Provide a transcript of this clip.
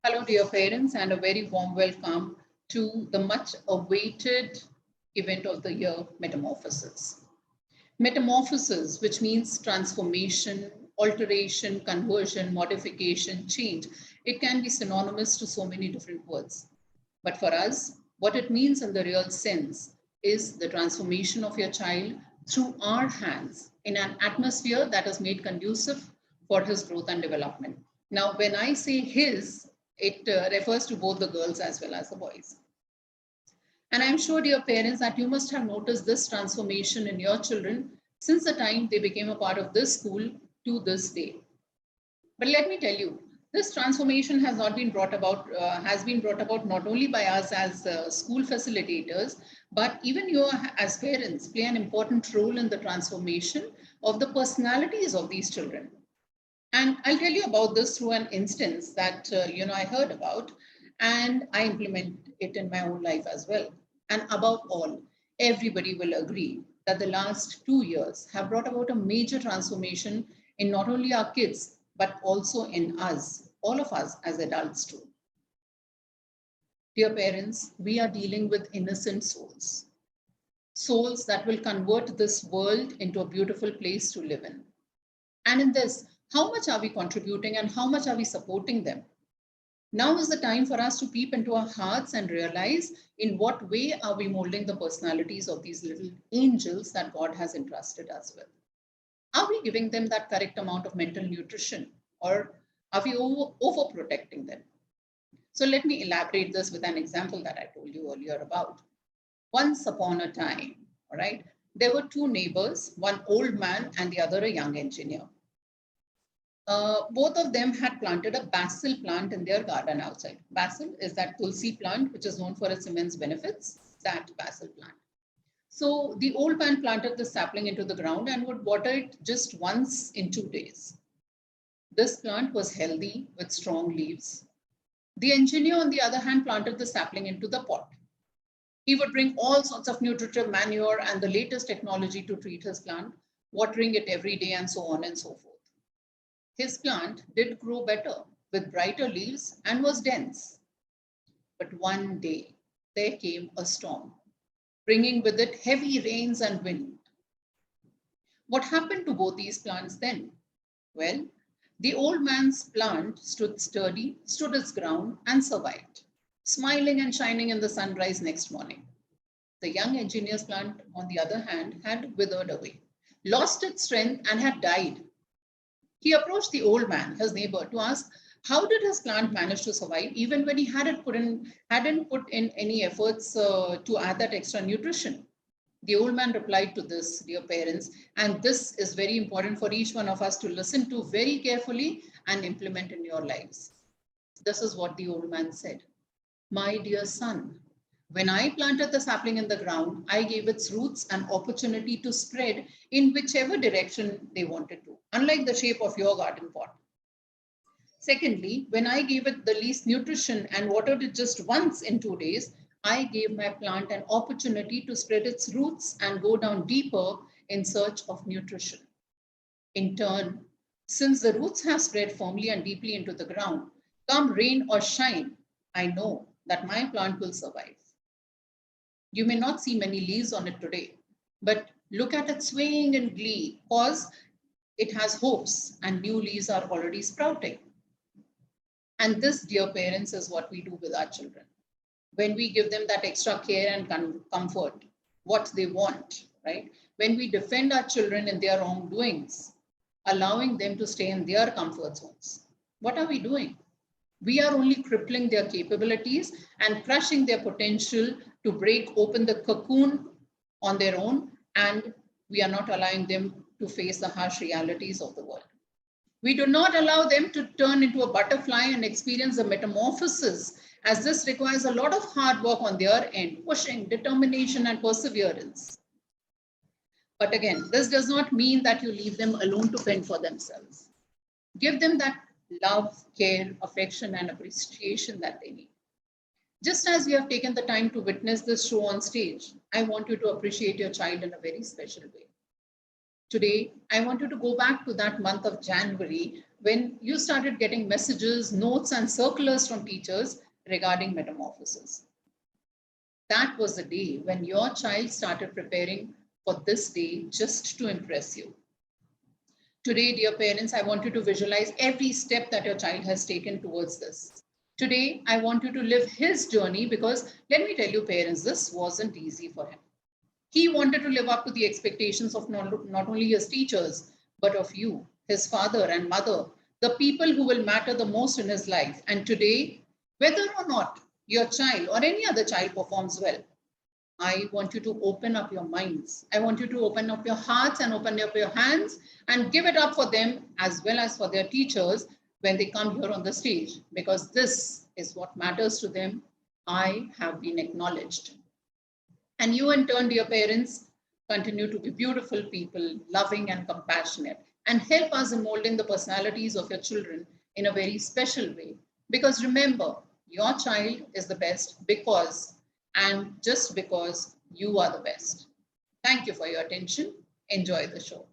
Hello, dear parents, and a very warm welcome to the much awaited event of the year, Metamorphosis. Metamorphosis, which means transformation, alteration, conversion, modification, change, it can be synonymous to so many different words. But for us, what it means in the real sense is the transformation of your child through our hands in an atmosphere that is made conducive for his growth and development. Now, when I say his, it refers to both the girls as well as the boys. And I'm sure, dear parents, that you must have noticed this transformation in your children since the time they became a part of this school to this day. But let me tell you, this transformation has not been brought about, has been brought about not only by us as school facilitators, but even you as parents play an important role in the transformation of the personalities of these children. And I'll tell you about this through an instance that I heard about, and I implement it in my own life as well. And above all, everybody will agree that the last 2 years have brought about a major transformation in not only our kids, but also in us, all of us as adults too. Dear parents, we are dealing with innocent souls, souls that will convert this world into a beautiful place to live in. And in this, how much are we contributing and how much are we supporting them? Now is the time for us to peep into our hearts and realize in what way are we molding the personalities of these little angels that God has entrusted us with. Are we giving them that correct amount of mental nutrition, or are we overprotecting them? So let me elaborate this with an example that I told you earlier about. Once upon a time, all right, there were two neighbors, one old man and the other a young engineer. Both of them had planted a basil plant in their garden outside. Basil is that tulsi plant, which is known for its immense benefits, that basil plant. So the old man planted the sapling into the ground and would water it just once in 2 days. This plant was healthy with strong leaves. The engineer, on the other hand, planted the sapling into the pot. He would bring all sorts of nutritive manure and the latest technology to treat his plant, watering it every day and so on and so forth. His plant did grow better with brighter leaves and was dense. But one day there came a storm, bringing with it heavy rains and wind. What happened to both these plants then? Well, the old man's plant stood sturdy, stood its ground, and survived, smiling and shining in the sunrise next morning. The young engineer's plant, on the other hand, had withered away, lost its strength, and had died. He approached the old man, his neighbor, to ask how did his plant manage to survive even when he hadn't put in any efforts to add that extra nutrition. The old man replied to this, dear parents, and this is very important for each one of us to listen to very carefully and implement in your lives. This is what the old man said. My dear son, when I planted the sapling in the ground, I gave its roots an opportunity to spread in whichever direction they wanted to, unlike the shape of your garden pot. Secondly, when I gave it the least nutrition and watered it just once in 2 days, I gave my plant an opportunity to spread its roots and go down deeper in search of nutrition. In turn, since the roots have spread firmly and deeply into the ground, come rain or shine, I know that my plant will survive. You may not see many leaves on it today, but look at it swaying in glee because it has hopes and new leaves are already sprouting. And this, dear parents, is what we do with our children. When we give them that extra care and comfort, what they want, right? When we defend our children in their wrongdoings, allowing them to stay in their comfort zones, what are we doing? We are only crippling their capabilities and crushing their potential to break open the cocoon on their own, and we are not allowing them to face the harsh realities of the world. We do not allow them to turn into a butterfly and experience the metamorphosis, as this requires a lot of hard work on their end, pushing, determination, and perseverance. But again, this does not mean that you leave them alone to fend for themselves. Give them that love, care, affection, and appreciation that they need. Just as we have taken the time to witness this show on stage, I want you to appreciate your child in a very special way. Today, I want you to go back to that month of January when you started getting messages, notes, and circulars from teachers regarding metamorphosis. That was the day when your child started preparing for this day just to impress you. Today, dear parents, I want you to visualize every step that your child has taken towards this. Today, I want you to live his journey because let me tell you, parents, this wasn't easy for him. He wanted to live up to the expectations of not only his teachers, but of you, his father and mother, the people who will matter the most in his life. And today, whether or not your child or any other child performs well, I want you to open up your minds. I want you to open up your hearts and open up your hands and give it up for them as well as for their teachers when they come here on the stage, because this is what matters to them. I have been acknowledged. And you, in turn, dear parents, continue to be beautiful people, loving and compassionate, and help us in molding the personalities of your children in a very special way. Because remember, your child is the best because and just because you are the best. Thank you for your attention. Enjoy the show.